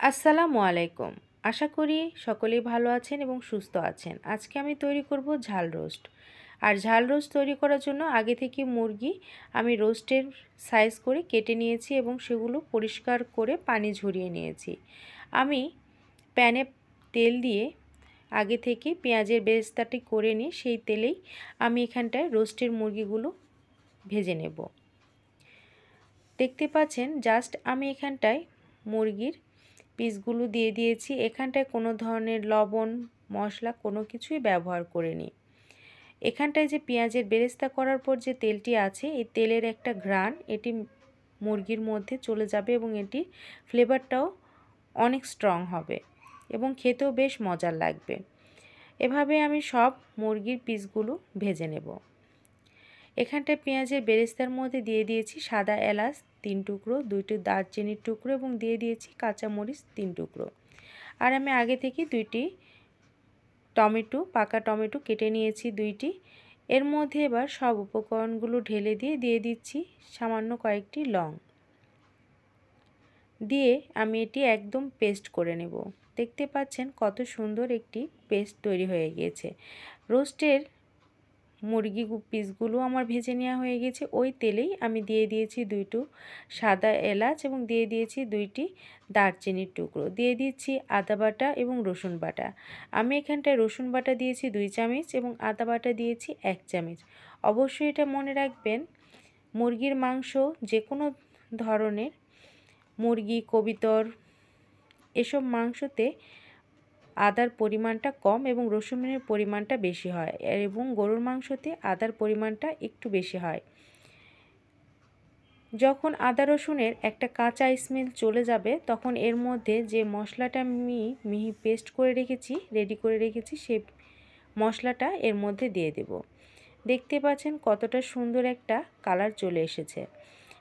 আসসালামু আলাইকুম। আশা করি সকলেই ভালো আছেন এবং সুস্থ আছেন। আজকে আমি তৈরি করব ঝাল রোস্ট। আর ঝাল রোস্ট তৈরি করার জন্য আগে থেকে মুরগি আমি রোস্টের সাইজ করে কেটে নিয়েছি এবং সেগুলো পরিষ্কার করে পানি ঝরিয়ে নিয়েছি। আমি প্যানে তেল দিয়ে আগে থেকে পেঁয়াজের বেরেস্তাটি করে নিয়ে সেই তেলেই আমি এখানটায় রোস্টের মুরগিগুলো ভেজে নেব। দেখতে পাচ্ছেন জাস্ট আমি এখানটায় মুরগির পিসগুলো দিয়ে দিয়েছি। এখানটায় কোনো ধরনের লবণ মশলা কোনো কিছুই ব্যবহার করিনি। এখানটায় যে পেঁয়াজের বেরেস্তা করার পর যে তেলটি আছে এই তেলের একটা ঘ্রাণ এটি মুরগির মধ্যে চলে যাবে এবং এটির ফ্লেভারটাও অনেক স্ট্রং হবে এবং খেতেও বেশ মজার লাগবে। এভাবে আমি সব মুরগির পিসগুলো ভেজে নেব। এখানটায় পেঁয়াজের বেরেস্তার মধ্যে দিয়ে দিয়েছি সাদা এলাচ 3 টুকরো, 2টি দারচিনির টুকরো এবং দিয়ে দিয়েছি কাঁচামরিচ 3 টুকরো। আর আমি আগে থেকে 2টি পাকা টমেটো কেটে নিয়েছি 2টি। এর মধ্যে এবার সব উপকরণগুলো ঢেলে দিয়ে দিচ্ছি সামান্য কয়েকটি লং। দিয়ে আমি এটি একদম পেস্ট করে নেব। দেখতে পাচ্ছেন কত সুন্দর একটি পেস্ট তৈরি হয়ে গিয়েছে। রোস্টের মুরগি পিসগুলো আমার ভেজে নেওয়া হয়ে গেছে। ওই তেলেই আমি দিয়ে দিয়েছি 2টো সাদা এলাচ এবং দিয়ে দিয়েছি 2টি দারচিনির টুকরো, দিয়ে দিচ্ছি আদা বাটা এবং রসুন বাটা। আমি এখানটায় রসুন বাটা দিয়েছি 2 চামচ এবং আদা বাটা দিয়েছি 1 চামচ। অবশ্যই এটা মনে রাখবেন, মুরগির মাংস যে কোনো ধরনের মুরগি কবিতর এসব মাংসতে আদার পরিমাণটা কম এবং রসুনের পরিমাণটা বেশি হয় এবং গরুর মাংসতে আদার পরিমাণটা একটু বেশি হয়। যখন আদা রসুনের একটা কাঁচা স্মেল চলে যাবে তখন এর মধ্যে যে মশলাটা আমি মিহি পেস্ট করে রেখেছি রেডি করে রেখেছি সেই মশলাটা এর মধ্যে দিয়ে দেব। দেখতে পাচ্ছেন কতটা সুন্দর একটা কালার চলে এসেছে।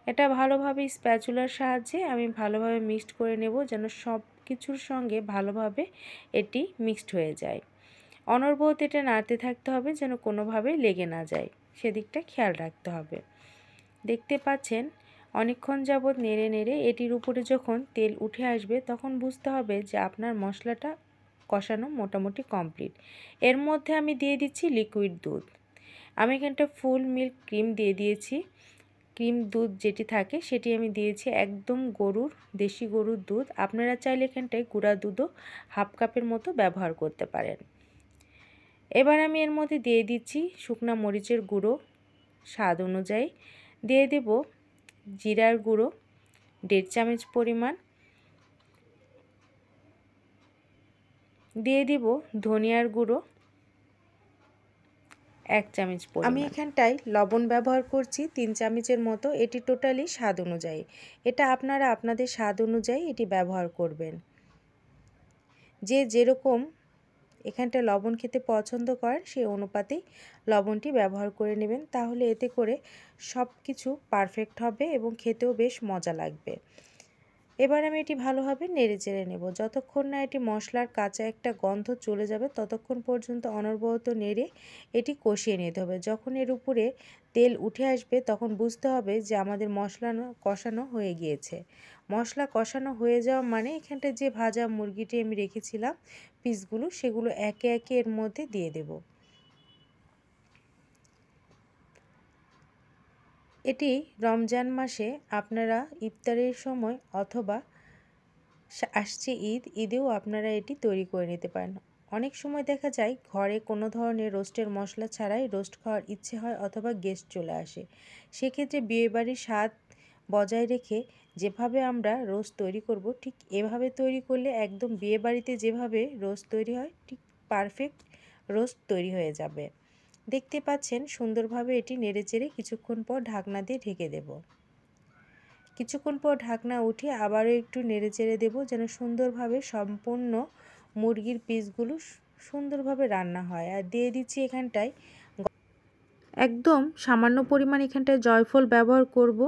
এটা ভালোভাবে স্প্যাচুলার সাহায্যে আমি ভালোভাবে মিক্সড করে নেব যেন সব কিছুর সঙ্গে ভালোভাবে এটি মিক্সড হয়ে যায়। অনবরত এটা নাড়তে থাকতে হবে যেন কোনোভাবে লেগে না যায়, সেদিকটা খেয়াল রাখতে হবে। দেখতে পাচ্ছেন অনেকক্ষণ যাবৎ নেড়ে নেড়ে এটির উপরে যখন তেল উঠে আসবে তখন বুঝতে হবে যে আপনার মশলাটা কষানো মোটামুটি কমপ্লিট। এর মধ্যে আমি দিয়ে দিচ্ছি লিকুইড দুধ। আমি এখানটা ফুল মিল্ক ক্রিম দিয়ে দিয়েছি। ক্রিম দুধ যেটি থাকে সেটি আমি দিয়েছি একদম দেশি গরুর দুধ। আপনারা চাইলে এখানটায় গুঁড়া দুধও হাফ কাপের মতো ব্যবহার করতে পারেন। এবার আমি এর মধ্যে দিয়ে দিচ্ছি শুকনা মরিচের গুঁড়ো স্বাদ অনুযায়ী, দিয়ে দেব জিরার গুঁড়ো 1.5 চামচ পরিমাণ, দিয়ে দিব ধনিয়ার গুঁড়ো 1 চামচ পরিমাণ। আমি এখানটায় লবণ ব্যবহার করছি 3 চামচের মতো। এটি টোটালি স্বাদ অনুযায়ী, এটা আপনারা আপনাদের স্বাদ অনুযায়ী এটি ব্যবহার করবেন। যে যেরকম এখানটায় লবণ খেতে পছন্দ করেন সেই অনুপাতেই লবণটি ব্যবহার করে নেবেন, তাহলে এতে করে সব কিছু পারফেক্ট হবে এবং খেতেও বেশ মজা লাগবে। এবার আমি এটি ভালোভাবে নেড়ে চেড়ে নেব। যতক্ষণ না এটি মশলার কাঁচা একটা গন্ধ চলে যাবে ততক্ষণ পর্যন্ত অনবরত নেড়ে এটি কষিয়ে নিতে হবে। যখন এর উপরে তেল উঠে আসবে তখন বুঝতে হবে যে আমাদের মশলা কষানো হয়ে গিয়েছে। মশলা কষানো হয়ে যাওয়া মানে এখানটায় যে ভাজা মুরগিটি আমি রেখেছিলাম পিসগুলো সেগুলো একে একে এর মধ্যে দিয়ে দেব। এটি রমজান মাসে আপনারা ইফতারের সময় অথবা আসছে ঈদেও আপনারা এটি তৈরি করে নিতে পারেন। অনেক সময় দেখা যায় ঘরে কোনো ধরনের রোস্টের মশলা ছাড়াই রোস্ট খাওয়ার ইচ্ছে হয় অথবা গেস্ট চলে আসে। সেক্ষেত্রে বিয়েবাড়ির স্বাদ বজায় রেখে যেভাবে আমরা রোস্ট তৈরি করব ঠিক এভাবে তৈরি করলে একদম বিয়েবাড়িতে যেভাবে রোস্ট তৈরি হয় ঠিক পারফেক্ট রোস্ট তৈরি হয়ে যাবে। দেখতে পাচ্ছেন সুন্দরভাবে এটি নেড়েচেড়ে কিছুক্ষণ পর ঢাকনা দিয়ে ঢেকে দেব। কিছুক্ষণ পর ঢাকনা উঠিয়ে আবারও একটু নেড়েচেড়ে দেব যেন সুন্দরভাবে সম্পূর্ণ মুরগির পিসগুলো সুন্দরভাবে রান্না হয়। আর দিয়ে দিচ্ছি এখানটায় একদম সামান্য পরিমাণ এখানটায় জয়ফল ব্যবহার করব।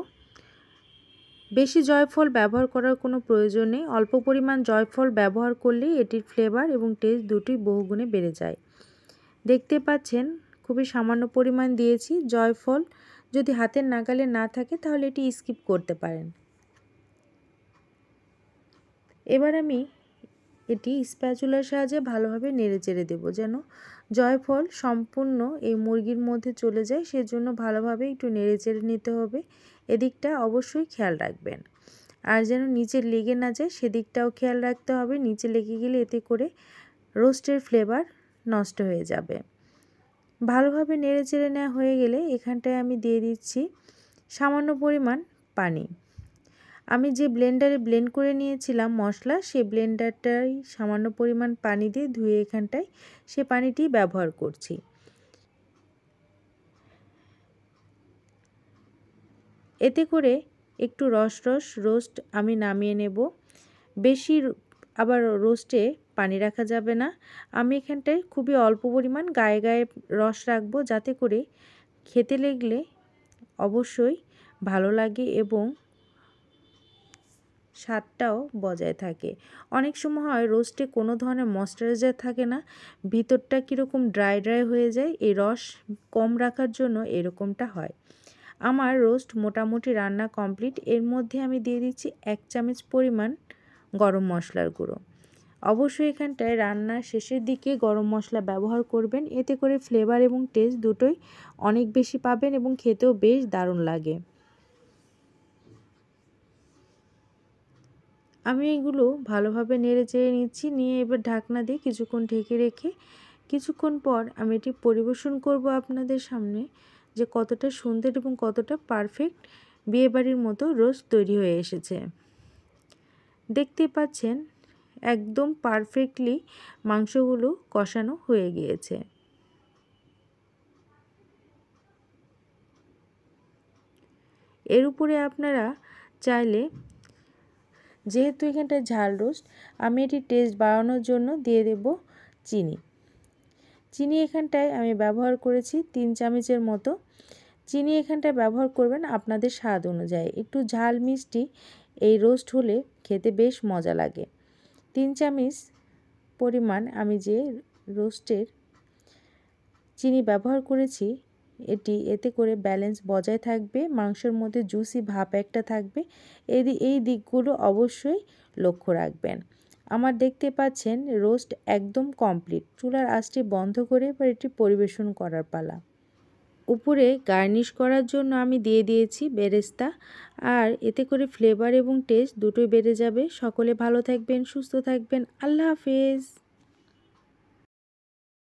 বেশি জয়ফল ব্যবহার করার কোনো প্রয়োজন নেই, অল্প পরিমাণ জয়ফল ব্যবহার করলেই এটির ফ্লেভার এবং টেস্ট দুটোই বহুগুণে বেড়ে যায়। দেখতে পাচ্ছেন খুবই সামান্য পরিমাণ দিয়েছি। জয়ফল যদি হাতের নাগালে না থাকে তাহলে এটি স্কিপ করতে পারেন। এবার আমি এটি স্প্যাচুলার সাহায্যে ভালোভাবে নেড়ে চেড়ে দেবো, যেন জয়ফল সম্পূর্ণ এই মুরগির মধ্যে চলে যায়। সেজন্য ভালোভাবে একটু নেড়ে চেড়ে নিতে হবে। এদিকটা অবশ্যই খেয়াল রাখবেন, আর যেন নিচে লেগে না যায় সেদিকটাও খেয়াল রাখতে হবে। নিচে লেগে গেলে এতে করে রোস্টের ফ্লেভার নষ্ট হয়ে যাবে। ভালোভাবে নেড়ে চেড়ে নেওয়া হয়ে গেলে এখানটায় আমি দিয়ে দিচ্ছি সামান্য পরিমাণ পানি। আমি যে ব্লেন্ডারে ব্লেন্ড করে নিয়েছিলাম মশলা, সেই ব্লেন্ডারটাই সামান্য পরিমাণ পানি দিয়ে ধুয়ে এখানটায় সে পানিটি ব্যবহার করছি। এতে করে একটু রোস্ট আমি নামিয়ে নেব। বেশি আবার রোস্টে পানি রাখা যাবে না। আমি এখানটায় খুবই অল্প পরিমাণ গায়ে গায়ে রস রাখবো, যাতে করে খেতে লাগলে অবশ্যই ভালো লাগে এবং স্বাদটাও বজায় থাকে। অনেক সময় হয় রোস্টে কোনো ধরনের ময়েশ্চারাইজার থাকে না, ভিতরটা কীরকম ড্রাই ড্রাই হয়ে যায়। এই রস কম রাখার জন্য এরকমটা হয়। আমার রোস্ট মোটামুটি রান্না কমপ্লিট। এর মধ্যে আমি দিয়ে দিচ্ছি 1 চামচ পরিমাণ গরম মশলার গুঁড়ো। অবশ্যই এখানটায় রান্নার শেষের দিকে গরম মশলা ব্যবহার করবেন, এতে করে ফ্লেভার এবং টেস্ট দুটোই অনেক বেশি পাবেন এবং খেতেও বেশ দারুণ লাগে। আমি এগুলো ভালোভাবে নেড়ে চেড়ে নিচ্ছি, নিয়ে এবার ঢাকনা দিয়ে কিছুক্ষণ ঢেকে রেখে কিছুক্ষণ পর আমি এটি পরিবেশন করব আপনাদের সামনে, যে কতটা সুন্দর এবং কতটা পারফেক্ট বিয়েবাড়ির মতো রোস্ট তৈরি হয়ে এসেছে। দেখতে পাচ্ছেন একদম পারফেক্টলি মাংসগুলো কষানো হয়ে গিয়েছে। এর উপরে আপনারা চাইলে, যেহেতু এখানটায় ঝাল রোস্ট, আমি এটি টেস্ট বাড়ানোর জন্য দিয়ে দেব চিনি। চিনি এখানটায় আমি ব্যবহার করেছি 3 চামচের মতো। চিনি এখানটায় ব্যবহার করবেন আপনাদের স্বাদ অনুযায়ী। একটু ঝাল মিষ্টি এই রোস্ট হলে খেতে বেশ মজা লাগে। 3 চামচ পরিমাণ আমি যে রোস্টের চিনি ব্যবহার করেছি, এতে করে ব্যালেন্স বজায় থাকবে, মাংসের মধ্যে জুসি ভাব একটা থাকবে। এই দিকগুলো অবশ্যই লক্ষ্য রাখবেন। আমার দেখতে পাচ্ছেন রোস্ট একদম কমপ্লিট। চুলার আঁচটি বন্ধ করে এবার এটি পরিবেশন করার পালা। উপরে গার্নিশ করার জন্য আমি দিয়ে দিয়েছি বেরেস্তা, আর এতে করে ফ্লেভার এবং টেস্ট দুটোই বেড়ে যাবে। সকলে ভালো থাকবেন, সুস্থ থাকবেন। আল্লাহ হাফেজ।